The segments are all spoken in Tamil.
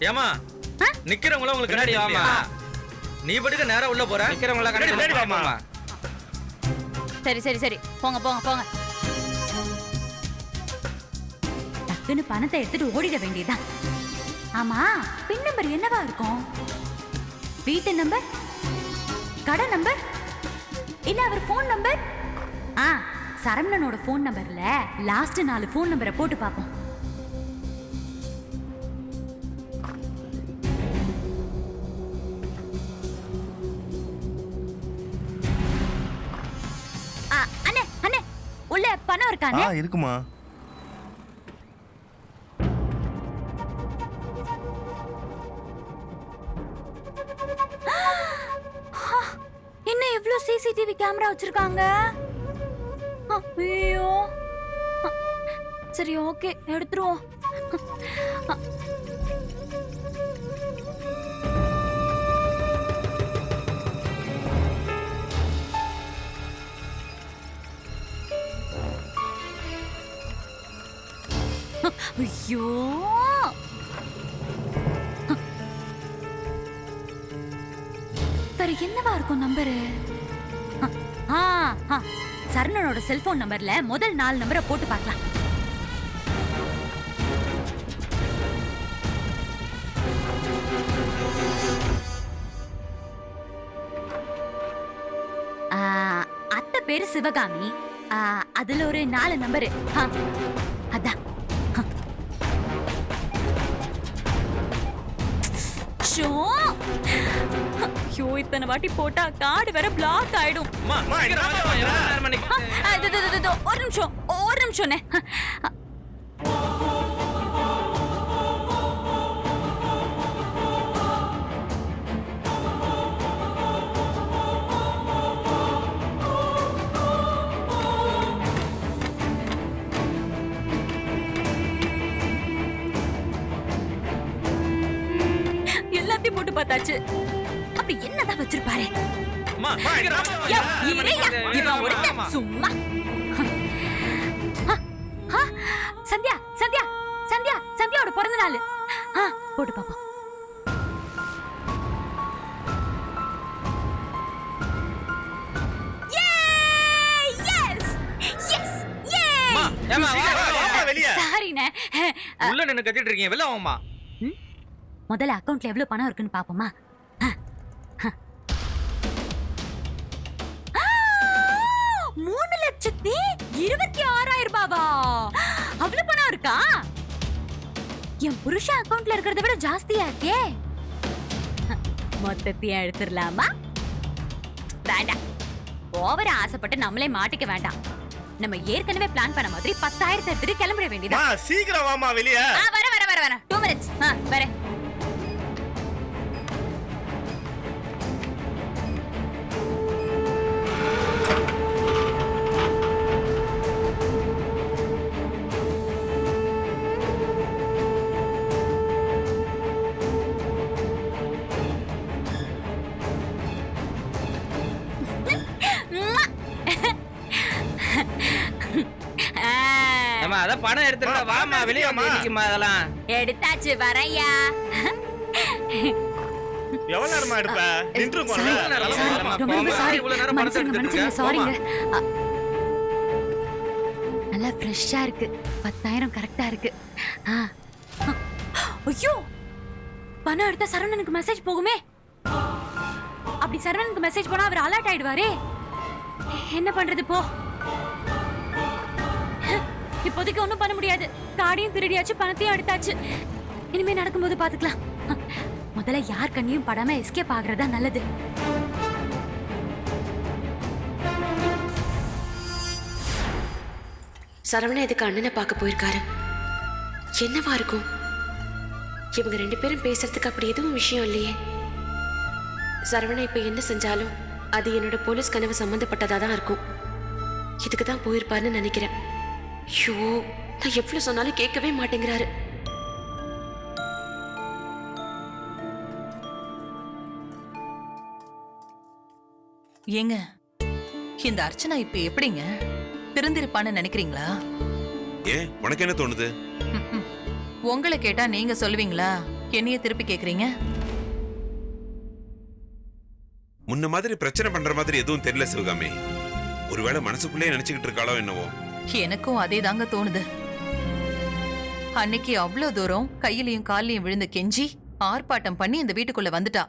ஏமா நிக்கிறவங்கள உங்களுக்கு கண்ணாடி வாமா. நீ படுக்க நேரா உள்ள போற. நிக்கிறவங்கள கண்ணாடி வாமா. சரி சரி சரி போங்க போங்க போங்க. டக்குன்னு பணத்தை எடுத்துட்டு ஓடிட வேண்டியதுதான். ஆமா பின் நம்பர் என்னவா இருக்கும்? வீட்டு நம்பர், கடை நம்பர், இல்ல அவர் போன் நம்பர்? சரவணனோட போன் நம்பர்ல லாஸ்ட் 4 போன் நம்பரை போட்டு பாப்போம். அண்ணே அண்ணே உள்ள பணம் இருக்கானே? இருக்குமா. என்ன இவ்ளோ சிசிடிவி கேமரா வச்சிருக்காங்க? ஐயோ சரி ஓகே எடுத்துருவோம். ஐயோ வேற என்னவா இருக்கும் நம்பரு? சரணனோட செல்போன் நம்பர்ல முதல் 4 நம்பரை போட்டு பார்க்கலாம். அத்தை பேரு சிவகாமி. அதுல ஒரு 4 நம்பரு. அதான் இத்தனை வாட்டி போட்டா கார்டு வேற பிளாக் ஆயிடும். ஒரு நிமிஷம் எல்லாத்தையும் போட்டு பார்த்தாச்சு. அப்படி என்னதான் வச்சிருப்பாரு? சும்மா சந்தியா சந்தியா சந்தியா சந்தியாவோட பிறந்த நாள் போட்டு பாப்போம். முதல்ல அக்கவுண்ட்ல எவ்வளவு பணம் இருக்குன்னு பாப்போமா? 3,26,000 ரூபாவா? அவ்வளவு பணம் இருக்கா? என் புருஷன் அக்கவுண்ட்ல இருக்கிறத விட ஜாஸ்தியா இருக்கே. மொத்தத்தையும் எடுத்துடலாமா? வேண்டாம், ஓவரா ஆசைப்பட்டு நம்மளே மாட்டிக்க வேண்டாம். நம்ம ஏற்கனவே பிளான் பண்ண மாதிரி 10,000 எடுத்துட்டு கிளம்பிட வேண்டியதா. சீக்கிரம் வாமா வெளியே. வர 2 minutes. வரேன். பணம் எடுத்துட்டு வாமா வெளியே வாமா. அதெல்லாம் எடுத்தாச்சு வரையா. எவ்வளவு நேரமா எடுப்ப? நல்லா ஃப்ரெஷ்ஷா இருக்கு. 10,000 கரெக்டா இருக்கு. ஐயோ பணம் எடுத்தா சரவணனுக்கு மெசேஜ் போகுமே. அப்படி சரவணனுக்கு மெசேஜ் போனா அவர் அலர்ட் ஆயிடுவாரே. என்ன பண்றது போ? இப்போதைக்கு ஒண்ணும் பண்ண முடியாது. காடியும் திருடியாச்சு, பணத்தையும் எடுத்தாச்சு. இனிமே நடக்கும்போது பாத்துக்கலாம். முதல்ல யார் கண்ணியும் படாம எஸ்கேப் ஆகுறதா நல்லது. சரவணன் இதுக்கு அண்ணனை பார்க்க போயிருக்காரு. என்னவா இருக்கும்? இவங்க 2 பேரும் பேசுறதுக்கு அப்படி எதுவும் விஷயம் இல்லையே. சரவணன் இப்ப என்ன செஞ்சாலும் அது என்னோட போலீஸ் கனவு சம்பந்தப்பட்டதா தான் இருக்கும். இதுக்கு தான் போயிருப்பாருன்னு நினைக்கிறேன். ஐயோ, நான் எவ்வளவு சொன்னாலும் கேட்கவே மாட்டேங்கிறாரு. ஏங்க, இந்த அர்ச்சனா இப்ப எப்படிங்க திருந்திருப்பான்னு நினைக்கிறீங்களா? ஏன், உனக்கு என்ன தோணுது? உங்களை கேட்டா நீங்க சொல்லுவீங்களா என்னைய திருப்பி கேக்குறீங்க? முன்ன மாதிரி பிரச்சனை பண்ற மாதிரி எதுவும் தெரியல சிவகாமி. ஒருவேளை மனசுக்குள்ளே நினைச்சுக்கிட்டு இருக்காளோ என்னவோ. எனக்கும் அதே தாங்க தோணுது. அன்னைக்கு அவ்வளோ தூரம் கையிலையும் காலையும் விழுந்து கெஞ்சி ஆர்ப்பாட்டம் பண்ணி இந்த வீட்டுக்குள்ள வந்துட்டா.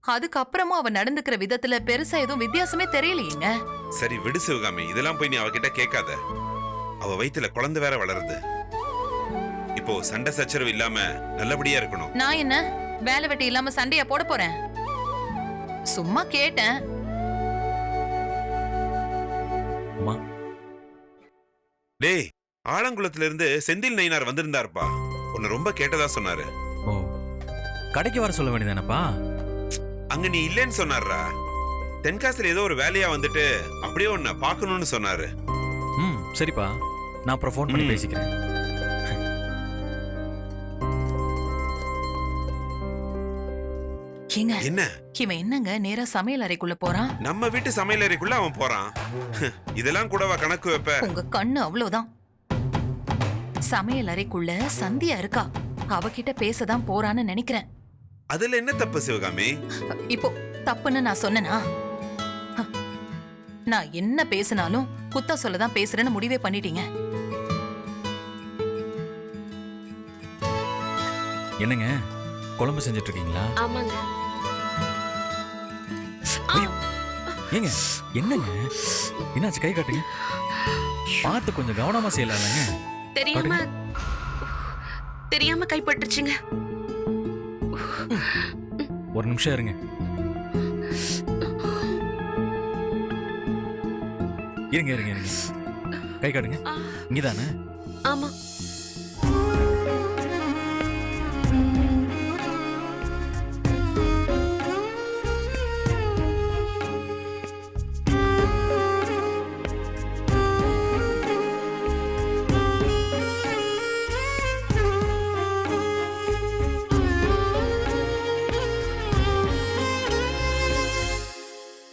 அதுக்கப்புறமா அவ நடந்துக்கிற விதத்துல பெருசா எதுவும் வித்தியாசமே தெரியலையேங்க. சரி விடு சிவகாமி, இதெல்லாம் போய் நீ அவகிட்ட கேட்காத. அவ வயித்துல குழந்தை வேற வளருது. இப்போ சண்டை சச்சரவு இல்லாம நல்லபடியா இருக்கணும். நான் என்ன வேலை வெட்டி இல்லாம சண்டையா போட போறேன்? சும்மா கேட்டேன். டேய், ஆலங்குளத்துல இருந்து செந்தில் நயினார் வந்திருந்தாருப்பா. உன்னை ரொம்ப கேட்டதா சொன்னாரு. ஓ, கடைக்கு வர சொல்ல வேண்டியதானப்பா? அங்க நீ இல்லைன்னு சொன்னாரா? தென்காசில ஏதோ ஒரு வேலையா வந்துட்டு அப்படியே உன்னை பார்க்கணும்னு சொன்னாரு. ம், சரிப்பா, நான் அப்புறம் ஃபோன் பண்ணி பேசிக்கிறேன். ஏங்க, என்ன இவன் என்னங்க நேரா சமையல் அறைக்குள்ள போறான்? நம்ம வீட்டு சமையலறைக்குள்ள அவன் போறான். இதெல்லாம் கூடவா கணக்கு வைப்ப? உங்க கண்ணு அவ்வளவுதான். சமையல் அறைக்குள்ள சந்தியா இருக்கா, அவகிட்ட பேசதான் போறான்னு நினைக்கிறேன். அதுல என்ன தப்பு சிவகாமி? இப்போ தப்புன்னு நான் சொன்னனா? நான் என்ன பேசினாலும் குத்த சொல்லதான் பேசுறேன்னு முடிவே பண்ணிட்டீங்க. என்னங்க, குழம்பு செஞ்சுட்டு இருக்கீங்களா? ஆமாங்க. ஏங்க, என்னங்க என்னாச்சு? கை காட்டுங்க. பார்த்து கொஞ்சம் கவனமா செய்யலாம்லங்க. தெரியாம கைப்பற்றுச்சுங்க. ஒரு நிமிஷம் இருங்க. இருங்க இருங்க இருங்க. கை காட்டுங்க. இங்கதானே? ஆமா.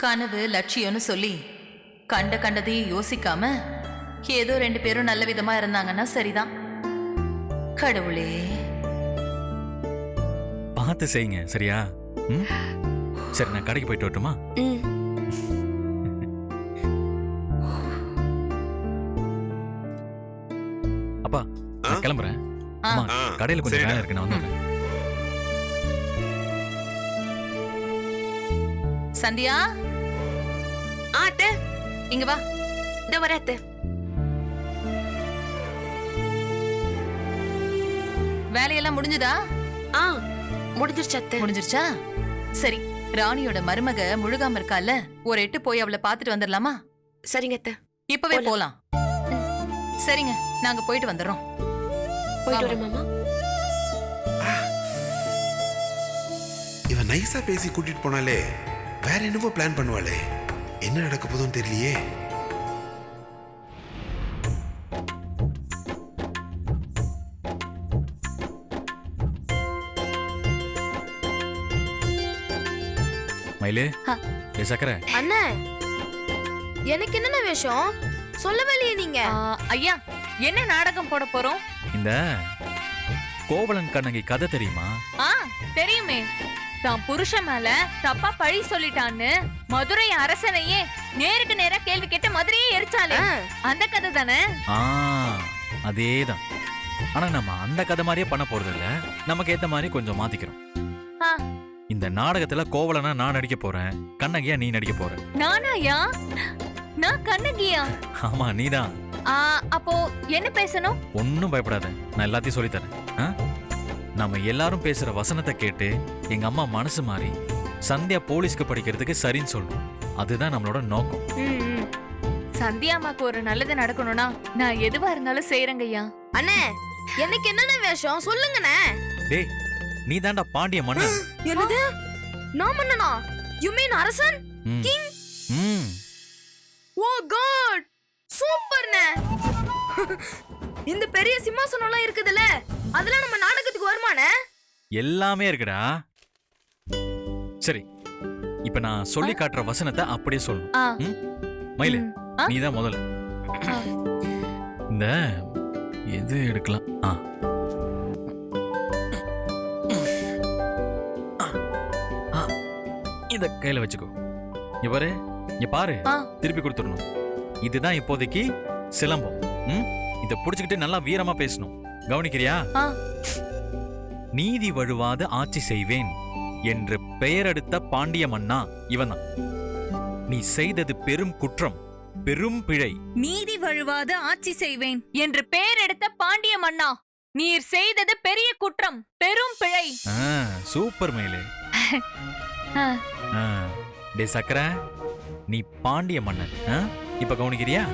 கனவு லட்சியம்னு சொல்லி கண்டதையும் யோசிக்காம ஏதோ 2 பேரும் நல்ல விதமா இருந்தாங்கன்னா சரிதான். கடவுளே, பார்த்து செய்யுங்க, சரியா? ம், சரி, நான் கடைக்கு போயிட்டு வரட்டுமா? அப்பா, நான் கிளம்புறேன். அம்மா, கடையில கொஞ்சம் வேலை இருக்கு, நான் வந்துடுறேன். சந்தியா, அத்தை, இங்க வா. இந்த வர அத்தை. வேலையெல்லாம் முடிஞ்சுதா? முடிஞ்சிருச்சு அத்தை. முடிஞ்சிருச்சா? சரி, ராணியோட மருமக முழுகாம இருக்கால, ஒரு எட்டு போய் அவளை பாத்துட்டு வந்துடலாமா? சரிங்க அத்தை, இப்பவே போலாம். சரிங்க, நாங்க போயிட்டு வந்துடுறோம். போயிட்டு வரேன் மாமா. இவன் நைஸா பேசி கூட்டிட்டு போனாலே வேற என்னவோ பிளான் பண்ணுவாளே. என்ன நடக்க போதும் தெரியலையே. மயிலே, ஏ சக்கரை. அண்ணா, எனக்கு என்னென்ன வேஷம் சொல்லவே இல்லையே நீங்க? ஐயா, என்ன நாடகம் போட போறோம்? இந்த கோவலன் கண்ணகி கதை தெரியுமா? தெரியுமே. தான் புருஷன் மேல தப்பா பழி சொல்லிட்டான்னு மதுரை அரசனையே நேருக்கு நேரா கேள்வி கேட்டு மதுரையே எரிச்சாலே அந்த கதை தானே? அதேதான். ஆனா நம்ம அந்த கதை மாதிரியே பண்ண போறது இல்ல. நமக்கு ஏத்த மாதிரி கொஞ்சம் மாத்திக்கிறோம். இந்த நாடகத்துல கோவலனா நான் நடிக்க போறேன், கண்ணகியா நீ நடிக்க போற. நானாயா? நான் கண்ணகியா? ஆமா, நீதான். அப்போ என்ன பேசணும்? ஒன்னும் பயப்படாத, நான் எல்லாத்தையும் சொல்லித்தரேன். நம்ம எல்லாரும் பேசுற வசனத்தை கேட்டு எங்க அம்மா மனசு மாறி சந்தியா போலீஸ்க்கு படிக்கிறதுக்கு சரின்னு சொல்லணும். அதுதான் நம்மளோட நோக்கம். சந்தியா அம்மாக்கு ஒரு நல்லது நடக்கணும்னா நான் எதுவா இருந்தாலும் செய்யறேங்கய்யா. அண்ணே, எனக்கு என்னென்ன வேஷம் சொல்லுங்கண்ணே. டேய், நீ தாண்டா பாண்டிய மன்னன். என்னது? நான் மன்னனா? யூ மீன் அரசன்? கிங்? ஓ காட், சூப்பர்ண்ணே. இந்த பெரிய சிம்மாசனம்லாம் இருக்குதுல்ல, அதெல்லாம் நம்ம நாடகத்துக்கு வருமானே? எல்லாமே இருக்குடா. சரி, இப்ப நான் சொல்லி காட்டுற வசனத்தை அப்படியே சொல்லணும். மயிலு, நீதான் முதல்ல. இந்த எது எடுக்கலாம்? இத கையில வச்சுக்கோ. இவரு இங்க பாரு, ஆ. திருப்பி கொடுத்துடணும். இதுதான் இப்போதைக்கு சிலம்பம். இத புடிச்சுக்கிட்டு நல்லா வீரமா பேசணும். கவனிக்கிறியா? ஆ. நீதி வழுவாத ஆட்சி செய்வேன் என்று பெயரெடுத்த பாண்டிய மன்னா இவன்தான். நீ செய்தது பெரும் குற்றம், பெரும் பிழை. நீதி வழுவாத ஆட்சி செய்வேன் என்று பேர் எடுத்த பாண்டிய மன்னா, நீர் செய்தது பெரிய குற்றம், பெரும் பிழை. சூப்பர் மேலே. ஆ. டே சக்கர, நீ பாண்டிய மன்னன். இப்ப கவனிக்கிறியா?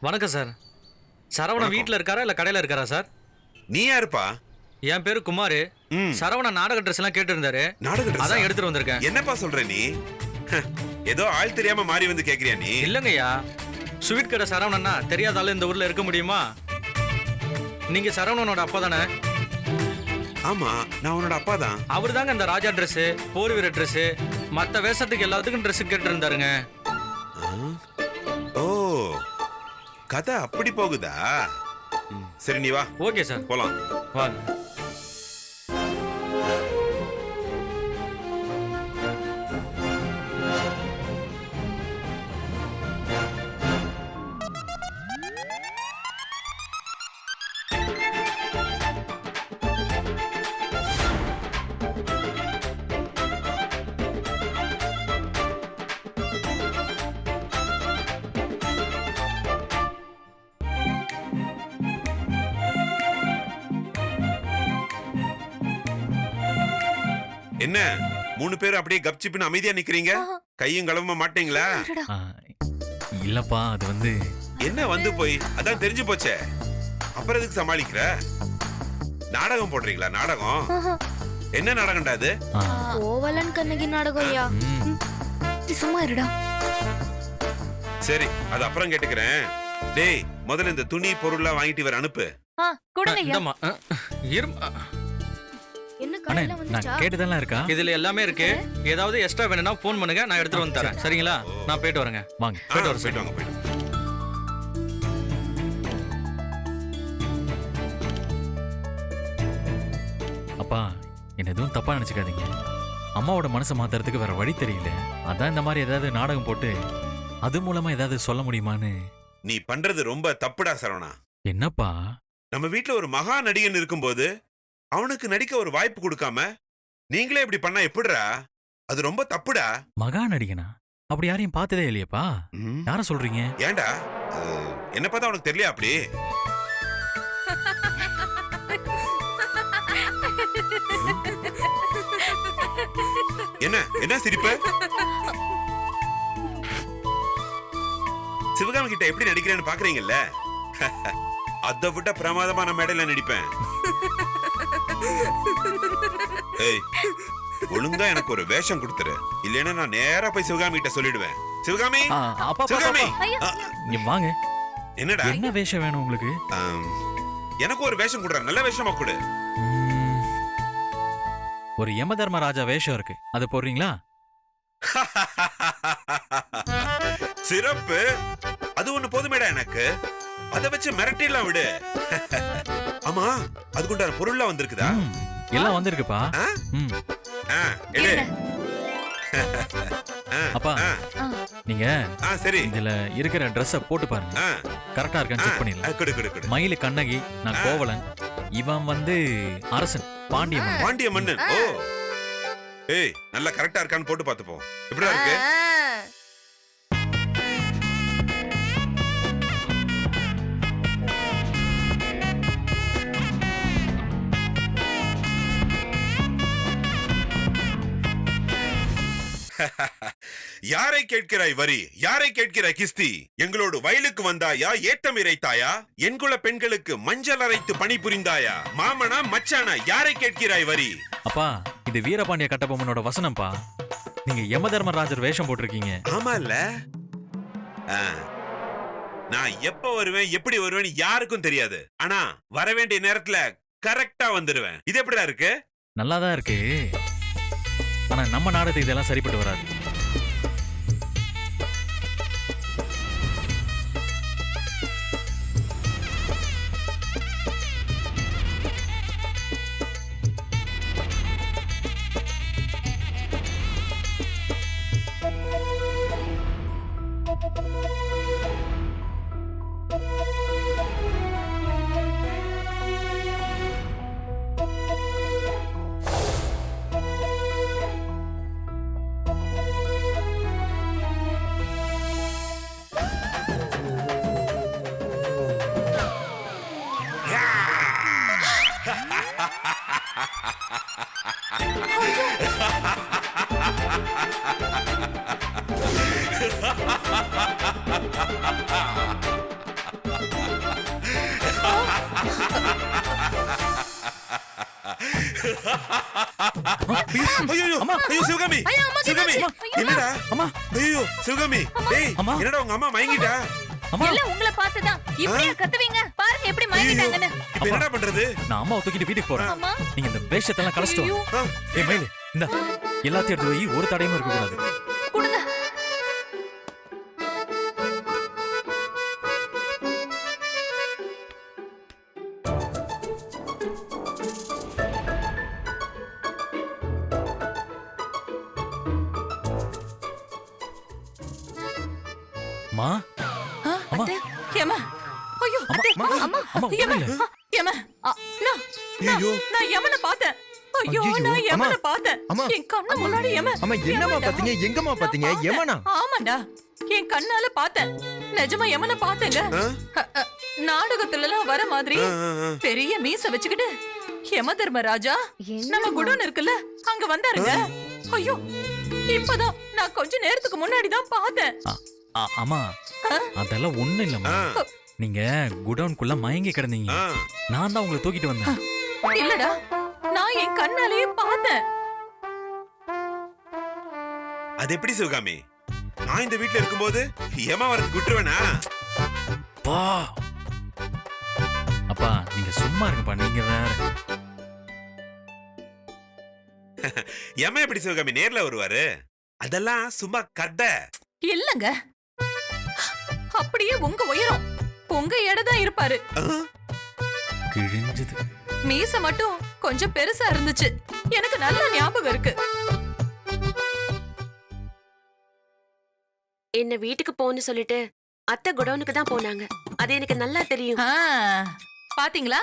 வணக்கம் சார். சரவணன் வீட்ல இருக்காரா இல்ல கடையில இருக்காரா சார்? நீ யாருப்பா? என் பேரு குமார். சரவணன் நாடக ட்ரெஸ் எல்லாம் கேட்டு இருந்தாரு. நாடக ட்ரெஸ் அதான் எடுத்துட்டு வந்திருக்கேன். என்னப்பா சொல்ற நீ? ஏதோ ஆள் தெரியாம மாறி வந்து கேக்குறியா நீ? இல்லங்கய்யா, ஸ்வீட் கடை சரவணன்னா தெரியாத ஆளு இந்த ஊர்ல இருக்க முடியுமா? நீங்க சரவணனோட அப்பா தானே? ஆமா, நான் உன்னோட அப்பா தான். அவரு தாங்க இந்த ராஜா ட்ரெஸ், போர் வீர ட்ரெஸ், மத்த வேஷத்துக்கு எல்லாத்துக்கும் ட்ரெஸ் கேட்டு இருந்தாருங்க. ஓ, கதை அப்படி போகுதா? சரி நீ வா. ஓகே சார், போலாம். வாங்க. என்ன 3 பேரும் அப்படியே கப்சிப்னு அமைதியா நிக்கிறீங்க? கையும் களவுமா மாட்டீங்களா? இல்லப்பா, அது வந்து என்ன வந்து போய் அதான் தெரிஞ்சு போச்சே. அப்புறம் எதுக்கு சமாளிக்கிற? நாடகம் போடுறீங்களா? நாடகம் என்ன நாடகம்டா அது? கோவலன் கண்ணகி நாடகம் ஐயா. சும்மா இருடா. சரி, அது அப்புறம் கேட்டுக்கிறேன். டேய், முதல்ல இந்த துணி பொருள்லாம் வாங்கிட்டு வர அனுப்பு. கொடுங்க ஐயா. இந்தம்மா, என்ன அண்ணே, கடையில நான் வந்துச்சா? கேட்டதெல்லாம் இருக்கா? இதுல எல்லாமே இருக்கு. ஏதாவது எக்ஸ்ட்ரா வேணும்னா போன் பண்ணுங்க, நான் எடுத்துட்டு வந்து தரேன். சரிங்களா? நான் போயிட்டு வரேங்க. வாங்க. போயிட்டு வர போயிட்டு வாங்க, போயிட்டு. அப்பா, என்ன எதுவும் தப்பா நினைச்சுக்காதீங்க. அம்மாவோட மனசை மாத்துறதுக்கு வேற வழி தெரியல. அதான் இந்த மாதிரி ஏதாவது நாடகம் போட்டு அது மூலமா ஏதாவது சொல்ல முடியுமான்னு. நீ பண்றது ரொம்ப தப்புடா சரவணா. என்னப்பா? நம்ம வீட்ல ஒரு மகா நடிகன் இருக்கும்போது அவனுக்கு நடிக்க ஒரு வாய்ப்பு கொடுக்காம நீங்களே இப்படி பண்ணா எப்படிடா? அது ரொம்ப தப்புடா. மகா நடிகனா? அப்படி யாரையும் பார்த்ததே இல்லையப்பா. யார சொல்றீங்க? ஏன்டா, என்ன பார்த்தா உனக்கு தெரியல? அப்படி என்ன என்ன சிரிப்பு? சிவகாமி கிட்ட எப்படி நடிக்கிறேன்னு பாக்குறீங்கல்ல? அதை விட பிரமாதமா நான் மேடையில நடிப்பேன். ஏய், ஒழுங்கா எனக்கு ஒரு வேஷம் கொடுத்துரு, இல்லைன்னா நான் நேரா போய் சிவகாமி கிட்ட சொல்லிடுவேன். சிவகாமி, அப்பா, சிவகாமி, இங்க வாங்க. என்னடா? என்ன வேஷம் வேணும் உங்களுக்கு? எனக்கு ஒரு வேஷம் கொடுற, நல்ல வேஷமா கொடு. ஒரு யமதர்மராஜா வேஷம் இருக்கு, அது போடுறீங்களா? சிறப்பு, அது ஒண்ணு போதுமேடா எனக்கு. அத வச்சு மிரட்டிடலாம் விடு. ஆமா, அதுக்குண்டான பொருள்லாம் வந்திருக்குதா? எல்லாம் வந்திருக்குப்பா. எடு. அப்பா, நீங்க சரி, இதுல இருக்கிற ட்ரெஸ்ஸ போட்டு பாருங்க. கரெக்டா இருக்கான்னு செக் பண்ணிடலாம். கொடு கொடு கொடு. மயிலு கண்ணகி, நான் கோவலன், இவன் வந்து அரசன், பாண்டிய மன்னன். பாண்டிய மன்னன். ஓ, ஏய், நல்லா கரெக்டா இருக்கான்னு போட்டு பாத்துப்போம். எப்படிடா இருக்கு? யாரை கேட்கிறாய் வரி, யாரை கேட்கிறாய் கிஸ்தி? எங்களோடு வயலுக்கு வந்தாயா, ஏத்தம் இறைத்தாயா? என்குல பெண்களுக்கு மஞ்சள் அரைத்து பணி புரிந்தாயா? மாமனா மச்சானா, யாரை கேட்கிறாய் வரி? அப்பா, இது வீரபாண்டிய கட்டபொம்மனோட வசனம்ப்பா. நீங்க யமதர்மராஜர் வேஷம் போட்டிருக்கீங்க. ஆமா இல்ல? நான் எப்ப வருவேன் எப்படி வருவேன்னு யாருக்கும் தெரியாது. ஆனா வர வேண்டிய நேரத்துல கரெக்டா வந்துடுவேன். இது எப்படிடா இருக்கு? நல்லாதான் இருக்கு. ஆனா நம்ம நாடகத்துக்கு இதெல்லாம் சரிப்பட்டு வராது. ஐயோ சிவகாமி, சிவகாமி என்னடா? அம்மா, ஐயோ சிவகாமி, டேய் அம்மா. என்னடா உங்க அம்மா மயங்கிட்டா? அம்மா, எல்லாம் உங்களை பார்த்துதான் இப்படியா கத்துவீங்க? பாருங்க எப்படி மயங்கிட்டாங்கன்னு. இப்ப என்னடா பண்றது? நான் அம்மாவை தூக்கிட்டு வீட்டுக்கு போறேன். அம்மா. நீங்க இந்த வேஷத்தெல்லாம் கலச்சிட்டு ஐயோ. வாங்க. ஏய் மயிலு, இந்த எல்லாத்தையும் எடுத்து போய் ஒரு தடையும் இருக்க கூடாது. கொடுங்க. அம்மா, அம்மா, ஏமா ஐயோ அத்தை, அம்மா, அம்மா, ஏமா ஒண்ணும் இல்ல. ஏமா ஐயோ நான் யமனை பார்த்தேன். ஐயோ ஐயையோ, நான் யமனை அம்மா. பார்த்தேன். அம்மா. என் கண்ணு முன்னாடி யமன். அம்மா என்னம்மா யமன்டா. பாத்தீங்க? எங்கம்மா நான் பாத்தீங்க? பார்த்தேன். யமனா? ஆமாண்டா, என் கண்ணால பார்த்தேன். நிஜமா யமனை பார்த்தேங்க. நாடகத்துல எல்லாம் வர மாதிரி பெரிய மீச வச்சுக்கிட்டு யம தர்மராஜா நம்ம குடோன் இருக்குல்ல அங்க வந்தாருங்க. ஐயோ இப்பதான் நான் கொஞ்ச நேரத்துக்கு முன்னாடி தான் பார்த்தேன். அம்மா, அதெல்லாம் ஒண்ணும் இல்லம்மா. நீங்க குடவுனுக்குள்ள மயங்கி கிடந்தீங்க. நான் தான் உங்களை தூக்கிட்டு வந்தேன். இல்லடா, நான் என் கண்ணாலேயே பார்த்தேன். அது எப்படி சிவகாமி? நான் இந்த வீட்ல இருக்கும்போது ஏமா வரதுக்கு விட்டுருவேனா? வா அப்பா, நீங்க சும்மா இருங்கப்பா. நீங்க வேற. ஏமா எப்படி சிவகாமி நேர்ல வருவாரு? அதெல்லாம் சும்மா கதை. இல்லங்க, அப்படியே உங்க உயரம் உங்க எடைதான் இருப்பாரு. கிழிஞ்சது. மீச மட்டும் கொஞ்சம் பெருசா இருந்துச்சு. எனக்கு நல்ல ஞாபகம் இருக்கு. என்ன வீட்டுக்கு போன்னு சொல்லிட்டு அத்தை குடோனுக்கு தான் போனாங்க. அது எனக்கு நல்லா தெரியும். ஆ, பாத்தீங்களா,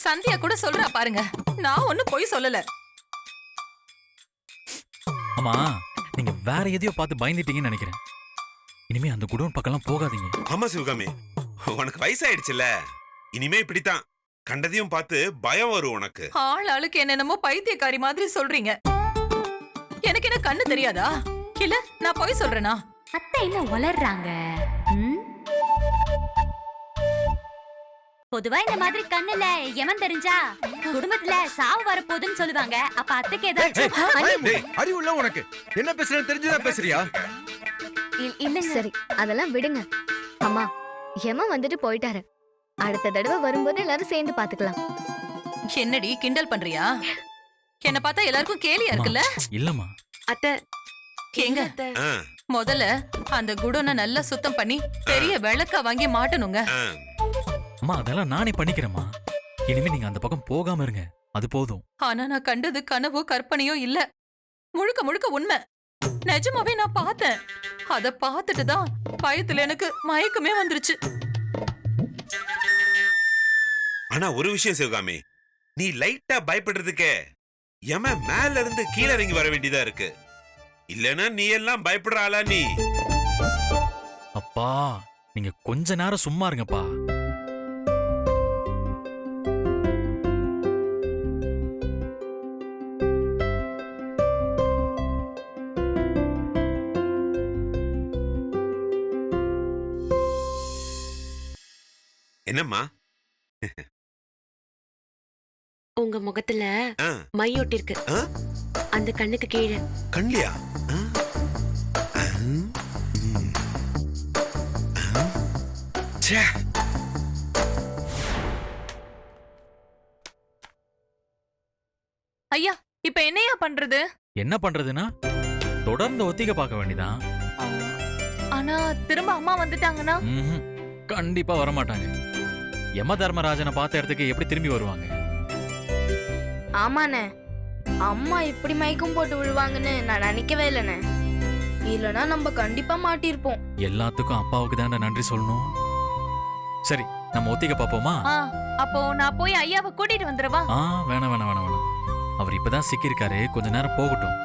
சந்தியா கூட சொல்றா பாருங்க. நான் ஒண்ணும் பொய் சொல்லல. அம்மா, நீங்க வேற எதையோ பார்த்து பயந்துட்டீங்கன்னு நினைக்கிறேன். இனிமே அந்த குடோன் பக்கம்லாம் போகாதீங்க. ஆமா சிவகாமி, உனக்கு வயசாயிடுச்சுல, இனிமே இப்படித்தான். கண்டதையும் பார்த்து பயம் வரும் உனக்கு. ஆள் ஆளுக்கு என்னென்னமோ பைத்தியக்காரி மாதிரி சொல்றீங்க. எனக்கு என்ன கண்ணு தெரியாதா? இல்ல நான் பொய் சொல்றேனா? அத்தை என்ன உளறாங்க? பொதுவா இந்த மாதிரி கண்ணுல யமன் தெரிஞ்சா குடும்பத்துல சாவு வரப்போகுதுன்னு சொல்லுவாங்க. அப்ப அத்தைக்கு ஏதாச்சும் அறிவுள்ள உனக்கு என்ன பேசுறேன்னு தெரிஞ்சுதான் பேசுறியா? இல்லங்க. சரி அதெல்லாம் விடுங்க. அம்மா யமன் வந்துட்டு போயிட்டாரு. அடுத்த தடவை வரும்போது எல்லாரும் சேர்ந்து பாத்துக்கலாம். என்னடி கிண்டல் பண்றியா? என்ன பார்த்தா எல்லாருக்கும் கேலியா இருக்குல்ல? இல்லம்மா. அத்தை ஏங்க, அத்தை, முதல்ல அந்த குடோனை நல்லா சுத்தம் பண்ணி பெரிய விளக்கா வாங்கி மாட்டணுங்க. அம்மா, அதெல்லாம் நானே பண்ணிக்கிறேம்மா. இனிமே நீங்க அந்த பக்கம் போகாம இருங்க. அது போதும். ஆனா நான் கண்டது கனவோ கற்பனையோ இல்ல, முழுக்க முழுக்க உண்மை. நிஜமாவே நான் பார்த்தேன். அத பார்த்துட்டு தான் பயத்துல எனக்கு மயக்கமே வந்துருச்சு. ஆனா ஒரு விஷயம் சிவகாமி, நீ லைட்டா பயப்படுறதுக்கே யம மேல இருந்து கீழே இறங்கி வர வேண்டியதா இருக்கு. இல்லனா நீ எல்லாம் பயப்படுற ஆளா நீ? அப்பா, நீங்க கொஞ்ச நேரம் சும்மா இருங்கப்பா. என்னம்மா? உங்க முகத்துல ஆ, மை ஒட்டிருக்கு. ஆ? அந்த கண்ணுக்கு கீழே. கண்லியா? ஆ? ஆ? ம். ஆ? ச்சே. ஐயா இப்ப என்னையா பண்றது? என்ன பண்றதுன்னா தொடர்ந்து ஒத்திகை பார்க்க வேண்டியதான். ஆ, ஆனா திரும்ப அம்மா வந்துட்டாங்கன்னா ம்ஹும். கண்டிப்பா வரமாட்டாங்க. யம தர்மராஜனை பார்த்த இடத்துக்கு எப்படி திரும்பி வருவாங்க? ஆமாண்ணே, அம்மா இப்படி மயக்கம் போட்டு விழுவாங்கன்னு நான் நினைக்கவே இல்லைண்ணே. இல்லைன்னா நம்ம கண்டிப்பா மாட்டிருப்போம். எல்லாத்துக்கும் அப்பாவுக்கு தானே நன்றி சொல்லணும். சரி, நம்ம ஒத்திகை பார்ப்போமா? ஆ, அப்போ நான் போய் ஐயாவை கூட்டிட்டு வந்துடவா? வேணாம் வேணாம் வேணாம் வேணாம். அவர் இப்பதான் சிக்கியிருக்காரு, கொஞ்ச நேரம் போகட்டும்.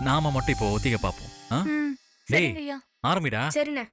நாம மட்டும் இப்போ ஒத்திகை பார்ப்போம். ம், டேய், சரிங்க ஐயா. ஆரம்பிடா. சரிண்ணே.